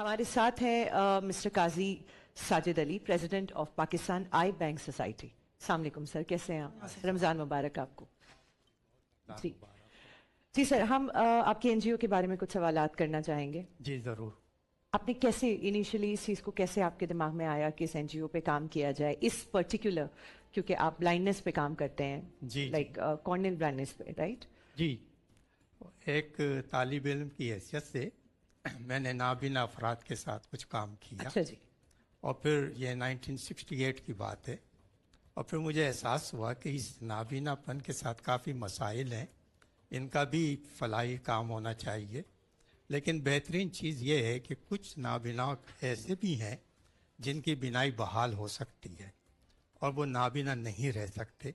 हमारे साथ है mister Qazi Sajid Ali, president of Pakistan eye bank society. अस्सलाम वालेकुम सर, कैसे हैं आप? रमज़ान मुबारक आपको। जी जी सर, हम आपके एनजीओ के बारे में कुछ सवालात करना चाहेंगे। जी ज़रूर। आपने कैसे इनिशियली इस चीज़ को कैसे आपके दिमाग में आया कि इस एनजीओ पे काम किया जाए, इस पर्टिकुलर, क्योंकि आप ब्लाइंडनेस पे काम करते हैं, जी लाइक कॉर्नियल ब्लाइंडनेस पे, राइट? जी, एक तालिब इल्म की हैसियत से मैंने नाबीना अफराद के साथ कुछ काम किया। अच्छा जी। और फिर ये 1968 की बात है। और फिर मुझे एहसास हुआ कि इस नाबीनापन के साथ काफ़ी मसाइल हैं, इनका भी फलाही काम होना चाहिए। लेकिन बेहतरीन चीज़ ये है कि कुछ नाबीना ऐसे भी हैं जिनकी बिनाई बहाल हो सकती है और वो नाबीना नहीं रह सकते।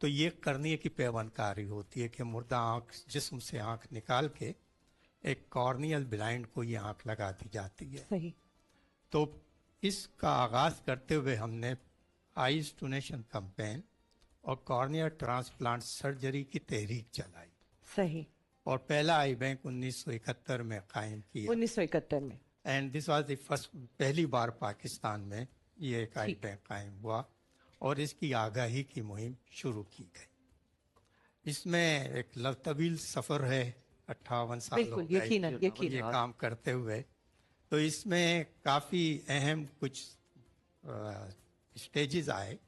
तो ये करने की पैवनकारी होती है कि मुर्दा आँख जिस्म से आँख निकाल के एक कॉर्नियल ब्लाइंड को ये आँख लगा दी जाती है। सही। तो इसका आगाज़ करते हुए हमने आईज डोनेशन कैंपेन और कॉर्नियल ट्रांसप्लांट सर्जरी की तहरीक चलाई। सही। और पहला आई बैंक 1971 में कायम किया। 1971 में। And this was the first, पहली बार पाकिस्तान में ये एक आई बैंक कायम हुआ और इसकी आगाही की मुहिम शुरू की गई। इसमें एक तवील सफ़र है, 58 साल हो गए ये काम करते हुए। तो इसमें काफ़ी अहम कुछ स्टेजेस आए।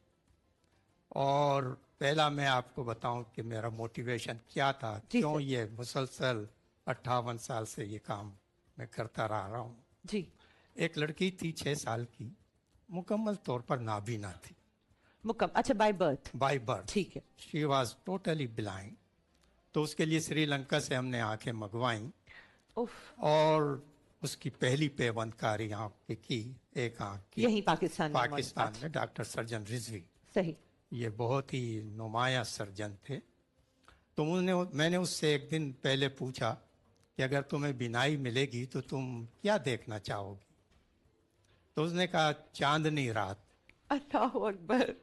और पहला मैं आपको बताऊं कि मेरा मोटिवेशन क्या था, क्यों ये मुसलसल 58 साल से ये काम मैं करता रहा हूँ। जी। एक लड़की थी 6 साल की, मुकम्मल तौर पर नाबीना थी। अच्छा, बाय बर्थ? बाय बर्थ, ठीक है। She was totally blind. तो उसके लिए श्रीलंका से हमने आंखें मंगवाई और उसकी पहली पैबंदकारी आंख की, एक आंख की, यही पाकिस्तान में डॉक्टर सर्जन रिजवी। सही। ये बहुत ही नुमाया सर्जन थे। तो मैंने उससे एक दिन पहले पूछा कि अगर तुम्हें बिनाई मिलेगी तो तुम क्या देखना चाहोगी? तो उसने कहा चांदनी रात। अल्लाहु अकबर।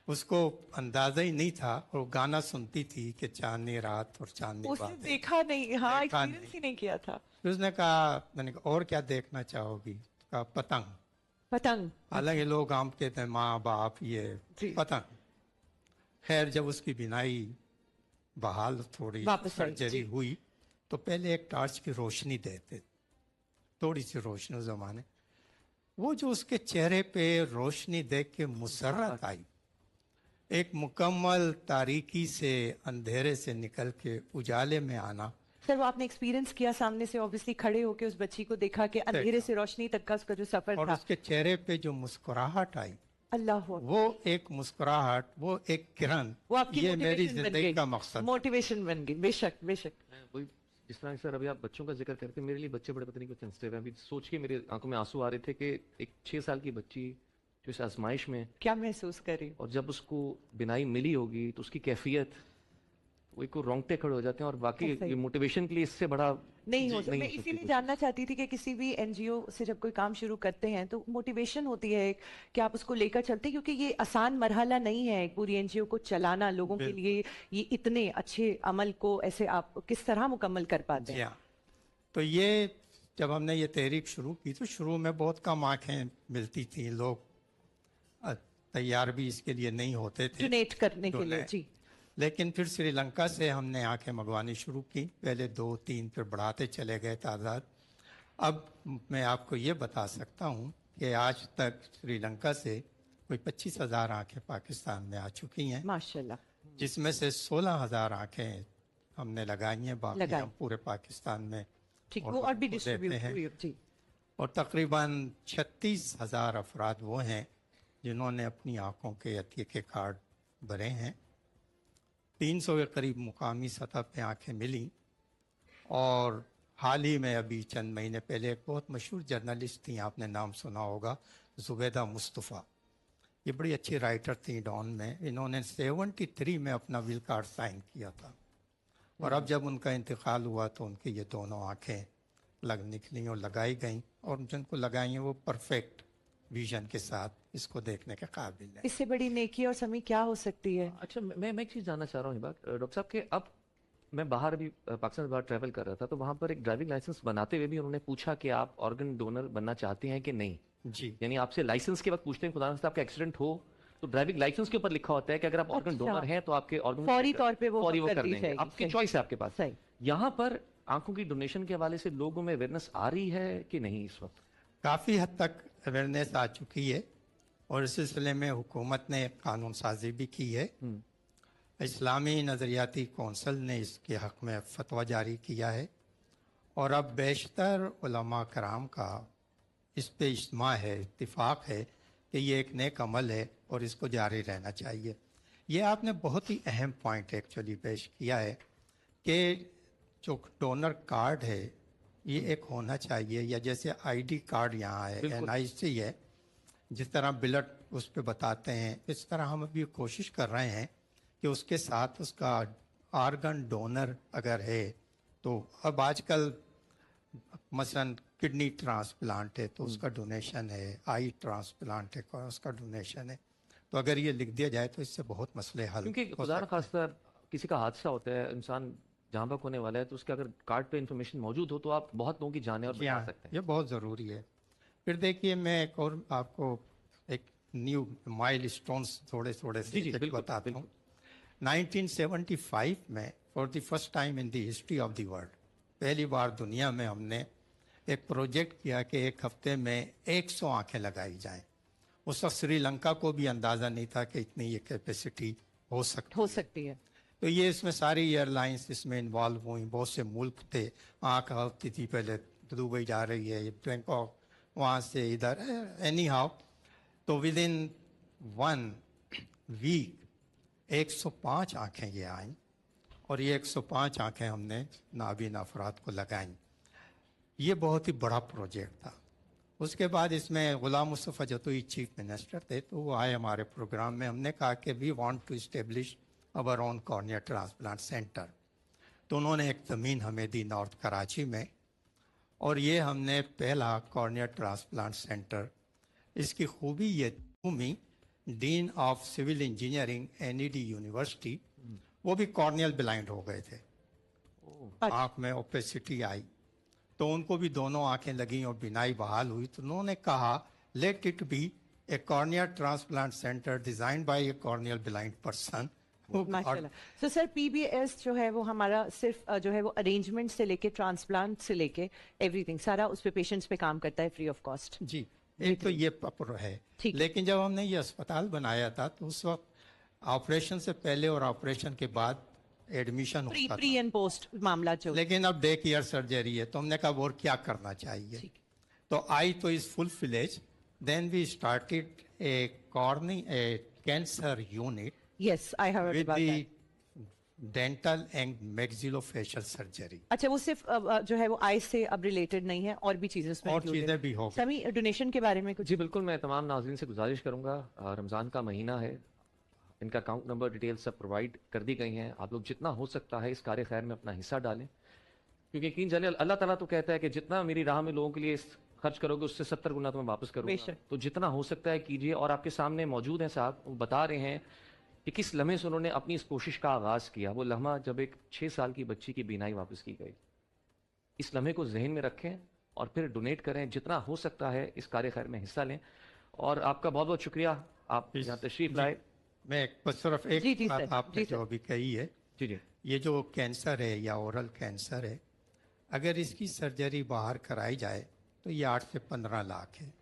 उसको अंदाजा ही नहीं था, और गाना सुनती थी कि चांदनी रात और चांदनी बात। उसने देखा नहीं, हाँ, एक्सपीरियंस ही नहीं किया था। फिर उसने कहा, मैंने कहा और क्या देखना चाहोगी? कहा पतंग। पतंग। हालांकि लोग आम कहते हैं माँ बाप, ये पतंग। खैर, जब उसकी बिनाई बहाल, थोड़ी सर्जरी हुई, तो पहले एक टार्च की रोशनी देते, थोड़ी सी रोशनी उस जमाने। वो जो उसके चेहरे पे रोशनी देख के मुसर्रत आई, एक मुकम्मल तारीकी से, अंधेरे से निकल के उजाले में आना। सर, वो आपने एक्सपीरियंस किया सामने से, ऑब्वियसली खड़े होके उस बच्ची को देखा कि अंधेरे से रोशनी तक का उसका जो सफर और था, उसके चेहरे पे जो मुस्कुराहट आई, अल्लाह, वो एक मुस्कुराहट, वो एक किरण, वो आपकी ये मेरी जिंदगी का मकसद, मोटिवेशन बन गई। बेशक बेशक। वही जिस तरह सर अभी आप बच्चों का जिक्र करके, मेरे लिए बच्चे बड़े पता नहीं कुछ सेंसिटिव हैं। अभी सोच के मेरे आंखों में आंसू आ रहे थे कि एक 6 साल की बच्ची जो इस आजमाइश में क्या महसूस कर रही, और जब उसको बिनाई मिली होगी तो उसकी कैफियत, वो को रोंगटे खड़े हो जाते हैं। और बाकी ये मोटिवेशन के लिए इससे बड़ा नहीं हो सकता। मैं इसीलिए जानना चाहती थी कि किसी भी एनजीओ से जब कोई काम शुरू करते हैं तो मोटिवेशन होती है कि आप उसको लेकर चलते हैं, क्योंकि ये आसान मरहला नहीं है पूरी एनजीओ को चलाना लोगों के लिए। ये इतने अच्छे अमल को ऐसे आप किस तरह मुकम्मल कर पाते हैं? तो ये जब हमने ये तहरीक शुरू की तो शुरू में बहुत कम आंखें मिलती थी, लोग तैयार भी इसके लिए नहीं होते थे डोनेट करने के लिए। जी। लेकिन फिर श्रीलंका से हमने आंखें मंगवानी शुरू की, पहले 2-3, फिर बढ़ाते चले गए तादाद। अब मैं आपको ये बता सकता हूँ कि आज तक श्रीलंका से कोई 25,000 आंखें पाकिस्तान में आ चुकी हैं माशाल्लाह, जिसमें से 16,000 आंखें हमने लगाई हैं। बाकी हम पूरे पाकिस्तान में वो और भी डिस्ट्रीब्यूट हैं। और तकरीबन 36,000 अफराद वो हैं जिन्होंने अपनी आंखों के अतिये के कार्ड भरे हैं। 300 के करीब मुकामी सतह पे आंखें मिली। और हाल ही में अभी चंद महीने पहले एक बहुत मशहूर जर्नलिस्ट थी, आपने नाम सुना होगा, जुबैदा मुस्तफ़ा। ये बड़ी अच्छी राइटर थी डॉन में। इन्होंने 73 में अपना विल कार्ड साइन किया था। और अब जब उनका इंतकाल हुआ तो उनकी ये दोनों आंखें निकली और लगाई गई, और जिनको लगाई हैं वो परफेक्ट विजन के साथ इसको देखने के काबिल है। इससे बड़ी नेकी और समी क्या हो सकती है? अच्छा, मैं एक चीज़ जानना चाह रहा हूँ, ये बात डॉक्टर साहब, के अब मैं बाहर अभी पाकिस्तान से बाहर ट्रैवल कर रहा था, तो वहां पर एक ड्राइविंग लाइसेंस बनाते हुए भी उन्होंने पूछा कि आप ऑर्गन डोनर बनना चाहते हैं कि नहीं। जी। यानी आपसे लाइसेंस के वक्त पूछते हैं, खुदा न खास्ता आपका एक्सीडेंट हो तो ड्राइविंग लाइसेंस के ऊपर लिखा होता है कि अगर आप ऑर्गन अच्छा। डोनर हैं तो आपके ऑर्गन फौरी तौर पे वो फौरी वो कर कर दी देंगे, जाएगी। आपकी सही। चॉइस है आपके पास। सही। यहाँ पर आंखों की डोनेशन के हवाले से लोगों में अवेयरनेस आ रही है कि नहीं इस वक्त? काफ़ी हद तक अवेयरनेस आ चुकी है और इस सिलसिले में हुकूमत ने कानून साजी भी की है। इस्लामी नज़रियाती कौंसिल ने इसके हक़ में फतवा जारी किया है और अब बेशतर उलमा कराम का इस पे इज्मा है, इत्तिफाक है कि ये एक नेक अमल है और इसको जारी रहना चाहिए। ये आपने बहुत ही अहम पॉइंट एक्चुअली पेश किया है कि जो डोनर कार्ड है ये एक होना चाहिए, या जैसे आईडी कार्ड यहाँ है, एनआईसी है, जिस तरह बिलट उस पे बताते हैं, इस तरह हम अभी कोशिश कर रहे हैं कि उसके साथ उसका ऑर्गन डोनर अगर है तो अब आजकल मसलन किडनी ट्रांसप्लांट है तो उसका डोनेशन है, आई ट्रांसप्लांट है उसका डोनेशन है, तो अगर ये लिख दिया जाए तो इससे बहुत मसले हल क्योंकि हो खुदा न सकते हैं। खास्ता किसी का हादसा होता है, इंसान जहाँ बक होने वाला है, तो उसके अगर कार्ड पे इंफॉर्मेशन मौजूद हो तो आप बहुत लोगों की जाने और जी बचा हाँ, सकते हैं। ये बहुत ज़रूरी है। फिर देखिए मैं एक और आपको एक न्यू माइल स्टोन्स थोड़े थोड़े से जी, एक बिल्कुल, बताता हूँ। 1975 में for the first time in the history of the world पहली बार दुनिया में हमने एक प्रोजेक्ट किया कि एक हफ्ते में 100 आंखें लगाई जाएं। उस वक्त श्रीलंका को भी अंदाज़ा नहीं था कि इतनी ये कैपेसिटी हो सकती है। है। तो ये इसमें सारी एयरलाइंस इसमें इन्वॉल्व हुई, बहुत से मुल्क थे, आँख होती थी, पहले दुबई जा रही है, बैंकॉक, वहाँ से इधर, एनी हाउ। तो विद इन 1 वीक 105 आँखें ये आईं और ये 105 आँखें हमने नाबीना अफराद को लगाईं। ये बहुत ही बड़ा प्रोजेक्ट था। उसके बाद इसमें गुलाम मुस्तफ़ा जतोई चीफ मिनिस्टर थे, तो वो आए हमारे प्रोग्राम में। हमने कहा कि we want to establish our own cornea transplant centre. तो उन्होंने एक ज़मीन हमें दी नॉर्थ कराची में और ये हमने पहला कॉर्निया ट्रांसप्लांट सेंटर। इसकी खूबी ये घूमी, dean of civil engineering NED university, वो भी कॉर्नियल ब्लाइंड हो गए थे, आँख में ओपेसिटी आई, तो उनको भी दोनों आंखें लगी और बीनाई बहाल हुई। तो उन्होंने कहा let it be a cornea transplant centre design by a corneal blind person. माशाल्लाह। सो सर पीबीएस जो है वो हमारा सिर्फ जो है वो अरेंजमेंट से लेके ट्रांसप्लांट से लेके एवरीथिंग सारा उस पे पेशेंट्स पे काम करता है फ्री ऑफ कॉस्ट। जी, एक तो ये पपर है। ठीक है। लेकिन जब हमने ये अस्पताल बनाया था तो उस वक्त ऑपरेशन से पहले और ऑपरेशन के बाद एडमिशन प्री होता प्री था, एंड पोस्ट मामला जो लेकिन अब डे केयर सर्जरी है, तो हमने कहा और क्या करना चाहिए। ठीक। तो आई तो is full fledged, then we started a cancer unit yes I heard with about the that. dental and maxillofacial surgery। अच्छा वो सिर्फ जो है वो आई से अब रिलेटेड नहीं है, और भी चीजें इसमें और included चीजें हैं। भी होगी। समी डोनेशन के बारे में कुछ? जी बिल्कुल, मैं तमाम नाज़रीन से गुजारिश करूंगा, रमज़ान का महीना है, इनका अकाउंट नंबर डिटेल्स सब प्रोवाइड कर दी गई हैं। आप लोग जितना हो सकता है इस कार्य खैर में अपना हिस्सा डालें, क्योंकि यकीन जानिए अल्लाह ताला तो कहता है कि जितना मेरी राह में लोगों के लिए खर्च करोगे उससे 70 गुना तुम्हें वापस करूंगा। बेशक। तो जितना हो सकता है कीजिए। और आपके सामने मौजूद हैं साहब, वो बता रहे हैं कि किस लम्हे से उन्होंने अपनी इस कोशिश का आगाज़ किया। वो लम्हा जब एक 6 साल की बच्ची की बीनाई वापस की गई। इस लम्हे को जहन में रखें और फिर डोनेट करें, जितना हो सकता है इस कार्य खैर में हिस्सा लें। और आपका बहुत बहुत शुक्रिया, आप यहाँ तशरीफ लाए। मैं बस सिर्फ जी, एक जी बात सर, आपने जी जो सर। अभी कही है, जी जी ये जो कैंसर है या ओरल कैंसर है, अगर इसकी सर्जरी बाहर कराई जाए तो ये 8 से 15 लाख है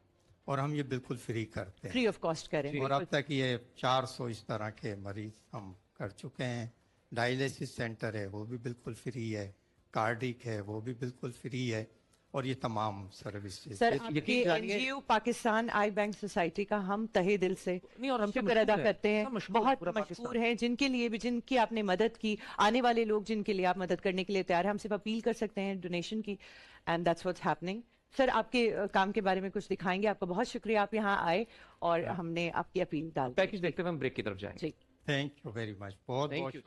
और हम ये बिल्कुल फ्री करते हैं। फ्री ऑफ कॉस्ट करें। और अब तक ये 400 इस तरह के मरीज हम कर चुके हैं। डायलिसिस सेंटर है वो भी बिल्कुल फ्री है, कार्डिक है वो भी बिल्कुल फ्री है, और ये तमाम सर्विसेज। सर यकीन आपके जानिए- NGO Pakistan eye bank society का हम तहे दिल से नहीं, और हम तो शुक्र अदा मशहूर है, करते हैं। सब मशहूर है, बहुत पूरा मशहूर पाकिस्तान। हैं, जिनके लिए भी, जिनकी आपने मदद की, आने वाले लोग जिनके लिए आप मदद करने के लिए तैयार हैं, हम सिर्फ अपील कर सकते हैं डोनेशन की, and that's what's happening. Sir आपके काम के बारे में कुछ दिखाएंगे? आपका बहुत शुक्रिया, आप यहाँ आए और हमने आपकी अपील डाल दी। पैकेज देखते हुए हम ब्रेक की तरफ जाएंगे। जी थैंक यू वेरी मच, बहुत थैंक बहुत यू।